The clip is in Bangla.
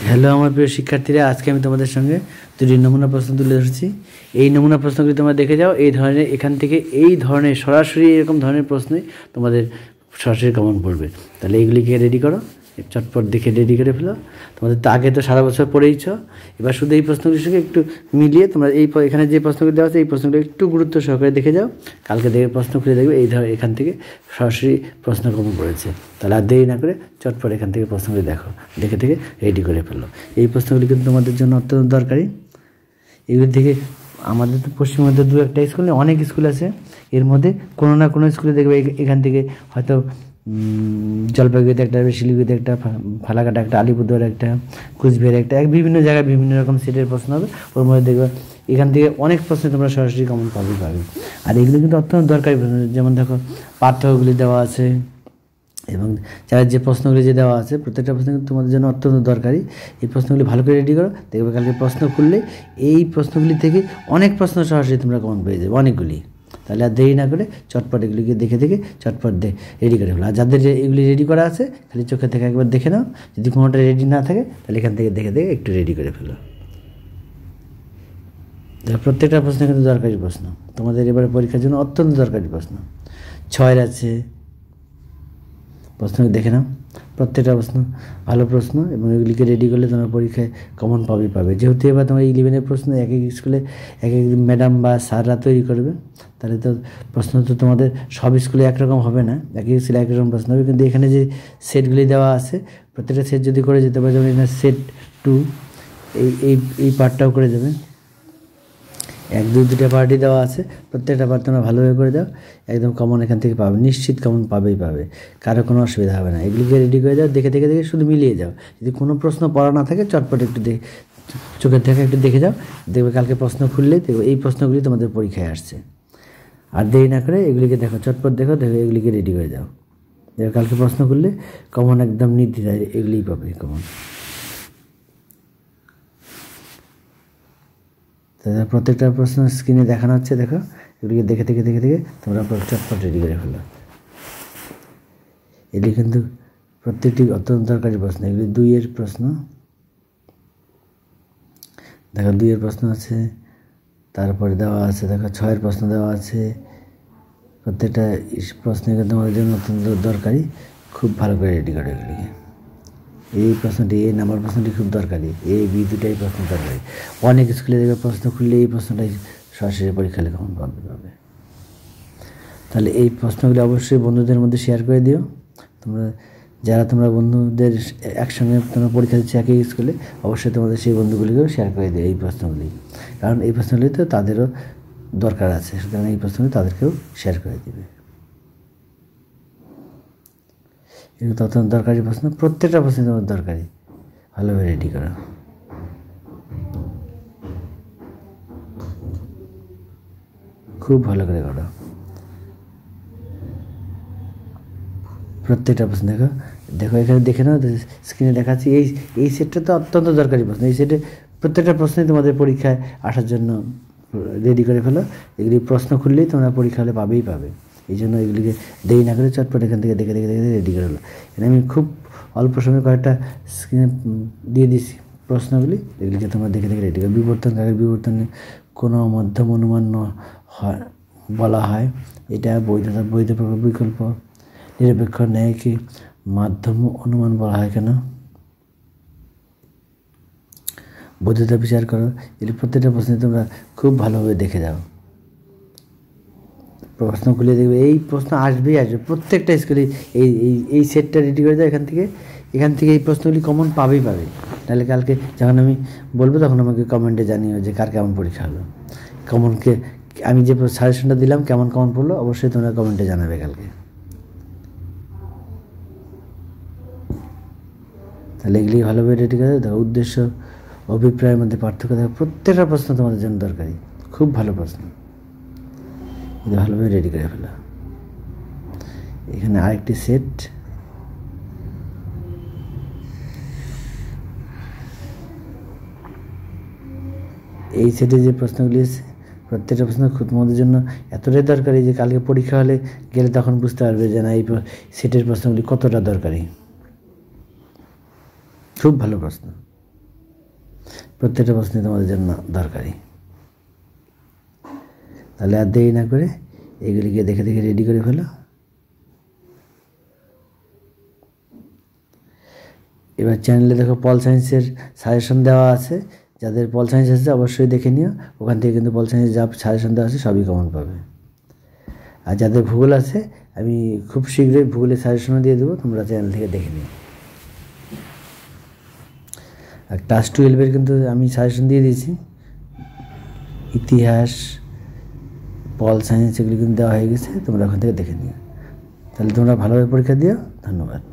হ্যালো আমার প্রিয় শিক্ষার্থীরা, আজকে আমি তোমাদের সঙ্গে দুটি নমুনা প্রশ্ন তুলে ধরছি। এই নমুনা প্রশ্নগুলি তোমরা দেখে যাও। এই ধরনের এখান থেকে এই ধরনের সরাসরি এরকম ধরনের প্রশ্নই তোমাদের সরাসরি কমন পড়বে। তাহলে এইগুলিকে রেডি করো, চটপট দেখে রেডি করে ফেলো। তোমাদের তো আগে তো সারা বছর পড়েইছ, এবার শুধু এই প্রশ্নগুলির সঙ্গে একটু মিলিয়ে তোমরা এখানে যে প্রশ্নগুলি দেওয়া আছে এই প্রশ্নগুলো একটু গুরুত্ব সহকারে দেখে যাও। কালকে দেখে প্রশ্ন খুলে দেখবে এই ধর এখান থেকে সরাসরি প্রশ্ন কমন পড়েছে। তাহলে আর দেরি না করে চটপট এখান থেকে প্রশ্নগুলি দেখো, দেখে থেকে রেডি করে ফেলো। এই প্রশ্নগুলি কিন্তু তোমাদের জন্য অত্যন্ত দরকারি। এগুলি থেকে আমাদের তো পশ্চিমবঙ্গের দু একটা স্কুলে অনেক স্কুল আছে, এর মধ্যে কোনো না কোনো স্কুলে দেখবে এখান থেকে হয়তো জলপাইগুড়িতে একটা, শিলিগুড়িতে একটা, ফালাকাটা একটা, আলিপুরদুয়ার একটা, কুচবিহার একটা, বিভিন্ন জায়গায় বিভিন্ন রকম সেটের প্রশ্ন হবে। ওর মধ্যে দেখবে এখান থেকে অনেক প্রশ্ন তোমরা সরাসরি কমন পাবে। আর এগুলো কিন্তু অত্যন্ত দরকারি প্রশ্ন। যেমন দেখো পাঠ্যগুলি দেওয়া আছে এবং যারা যে প্রশ্নগুলি যে দেওয়া আছে প্রত্যেকটা প্রশ্ন কিন্তু তোমাদের জন্য অত্যন্ত দরকারি। এই প্রশ্নগুলি ভালো করে রেডি করো, দেখবে কালকে প্রশ্ন খুললে এই প্রশ্নগুলি থেকে অনেক প্রশ্ন সরাসরি তোমরা কমন পেয়ে যাবে, অনেকগুলি। তাহলে আর দেরি না করে চটপট এগুলিকে দেখে চটপট রেডি করে ফেলো। আর যাদের এগুলি রেডি করা আছে খালি চোখে থেকে একবার দেখে নাও, যদি কোনোটা রেডি না থাকে তাহলে এখান থেকে দেখে একটু রেডি করে ফেলো। প্রত্যেকটা প্রশ্ন কিন্তু দরকারি প্রশ্ন, তোমাদের এবারে পরীক্ষার জন্য অত্যন্ত দরকারি প্রশ্ন। 6 আছে প্রশ্ন, দেখে নাও। প্রত্যেকটা প্রশ্ন ভালো প্রশ্ন এবং এগুলিকে রেডি করলে তোমার পরীক্ষায় কমন পাবে। যেহেতু এবার তোমার 11-এর প্রশ্ন এক এক স্কুলে এক এক ম্যাডাম বা স্যাররা তৈরি করবে, তাহলে তো প্রশ্ন তো তোমাদের সব স্কুলে একরকম হবে না, এক এক স্কুলে একরকম প্রশ্ন হবে। কিন্তু এখানে যে সেটগুলি দেওয়া আছে প্রত্যেকটা সেট যদি করে যেতে পারে, যেমন এখানে সেট 2 এই পার্টটাও করে যাবে। 1, 2, 2টা পার্টি দেওয়া আছে, প্রত্যেকটা পার্ট তোমরা ভালোভাবে করে দাও, একদম কমন এখান থেকে পাবে, নিশ্চিত কমন পাবে, কারো কোনো অসুবিধা হবে না। এগুলিকে রেডি করে দাও, দেখে শুধু মিলিয়ে যাও। যদি কোনো প্রশ্ন পড়া না থাকে চটপট একটু চোখের থেকে একটু দেখে যাও, দেখবে কালকে প্রশ্ন খুললে দেখবে এই প্রশ্নগুলি তোমাদের পরীক্ষায় আসছে। আর দেরি না করে এগুলিকে দেখো, চটপট দেখো এগুলিকে রেডি করে দাও, দেখবে কালকে প্রশ্ন খুললে কমন একদম নির্দ্বিধায় এগুলিই পাবে কমন। তাদের প্রত্যেকটা প্রশ্ন স্ক্রিনে দেখানো হচ্ছে, দেখো এগুলিকে দেখে তোমরা চটপট রেডি করে ফেলো। এগুলি কিন্তু প্রত্যেকটি অত্যন্ত দরকারি প্রশ্ন। এগুলি 2-এর প্রশ্ন, দেখো 2-এর প্রশ্ন আছে, তারপরে দেওয়া আছে দেখো 6-এর প্রশ্ন দেওয়া আছে। প্রত্যেকটা প্রশ্ন কিন্তু তোমাদের জন্য অত্যন্ত দরকারি, খুব ভালো করে রেডি করো এগুলিকে। এই প্রশ্নটি, এই নাম্বার প্রশ্নটি খুব দরকারি, B দুটাই প্রশ্ন দরকারি। অনেক স্কুলে দেখবে প্রশ্ন খুললে এই প্রশ্নটাই সরাসরি পরীক্ষা লেখা পাবে। তাহলে এই প্রশ্নগুলি অবশ্যই বন্ধুদের মধ্যে শেয়ার করে দিও। তোমরা বন্ধুদের একসঙ্গে তোমরা পরীক্ষা দিচ্ছ একই স্কুলে, অবশ্যই তোমাদের সেই বন্ধুগুলিকেও শেয়ার করে দিও এই প্রশ্নগুলি, কারণ এই প্রশ্নগুলি তো তাদেরও দরকার আছে, সুতরাং এই প্রশ্নগুলি তাদেরকেও শেয়ার করে দিবে। এগুলো তো অত্যন্ত দরকারি প্রশ্ন, প্রত্যেকটা প্রশ্ন তোমার দরকারি, ভালোভাবে রেডি করো। খুব ভালো করে করো প্রত্যেকটা প্রশ্ন। দেখো এখানে দেখে নাও, স্ক্রিনে দেখাচ্ছি এই সেটটা তো অত্যন্ত দরকারি প্রশ্ন। এই সেটে প্রত্যেকটা প্রশ্নই তোমাদের পরীক্ষায় আসার জন্য রেডি করে ফেলো। এগুলি প্রশ্ন খুললেই তোমরা পরীক্ষা হলে পাবে। এই জন্য এগুলিকে দেরি না করে চটপট এখান থেকে দেখে রেডি করে ফেলো। এখানে আমি খুব অল্প সময়ে কয়েকটা স্ক্রিনে দিয়ে দিচ্ছি প্রশ্নগুলি, এগুলিকে তোমরা দেখে রেডি করো। বিবর্তন কাকের বিবর্তনে কোনো মধ্যম অনুমান বলা হয়, এটা বৈধ বিকল্প। নিরপেক্ষ ন্যায়কে মাধ্যম অনুমান বলা হয় কেন? বৈধতা বিচার করো। এর প্রত্যেকটা প্রশ্নে তোমরা খুব ভালোভাবে দেখে যাও, প্রশ্ন খুলে দেখবে এই প্রশ্ন আসবে। প্রত্যেকটা স্কুলে এই সেটটা রেডি করে দাও। এখান থেকে এই প্রশ্নগুলি কমন পাবে। তাহলে কালকে যখন আমি বলবো তখন আমাকে কমেন্টে জানিও যে কার কেমন পরীক্ষা হলো, কমনকে আমি যে সাজেশনটা দিলাম কেমন কমন পড়লো, অবশ্যই তোমরা কমেন্টে জানাবে কালকে। তাহলে এগুলি ভালোভাবে রেডি করে দেখো। উদ্দেশ্য অভিপ্রায়ের মধ্যে পার্থক্য দেখো, প্রত্যেকটা প্রশ্ন তোমাদের জন্য দরকারি, খুব ভালো প্রশ্ন, এটা ভালোভাবে রেডি করে ফেলো। এখানে আরেকটি সেট, এই সেটে যে প্রশ্নগুলি আছে প্রত্যেকটা প্রশ্ন খুব তোমাদের জন্য এতটাই দরকারি যে কালকে পরীক্ষা হলে গেলে তখন বুঝতে পারবে যে না এই সেটের প্রশ্নগুলি কতটা দরকারি। খুব ভালো প্রশ্ন। প্রত্যেকটা প্রশ্নই তোমাদের জন্য দরকারি। তাহলে আর দেরি না করে এগুলিকে দেখে দেখে রেডি করে ফেলো। এবার চ্যানেলে দেখো পল সায়েন্সের সাজেশন দেওয়া আছে, যাদের পল সায়েন্স আছে অবশ্যই দেখে নিও, ওখান থেকে কিন্তু পল সায়েন্সের যা সাজেশন দেওয়া আছে সবই কমন পাবে। আর যাদের ভূগোল আছে আমি খুব শীঘ্রই ভূগোলের সাজেশনও দিয়ে দেবো, তোমরা চ্যানেল থেকে দেখে নিও। আর ক্লাস 12-এর কিন্তু আমি সাজেশন দিয়ে দিয়েছি, ইতিহাস, পল সায়েন্স এগুলি কিন্তু দেওয়া হয়ে গেছে, তোমরা ওখান থেকে দেখে নিও। তাহলে তোমরা ভালোভাবে পরীক্ষা দিও। ধন্যবাদ।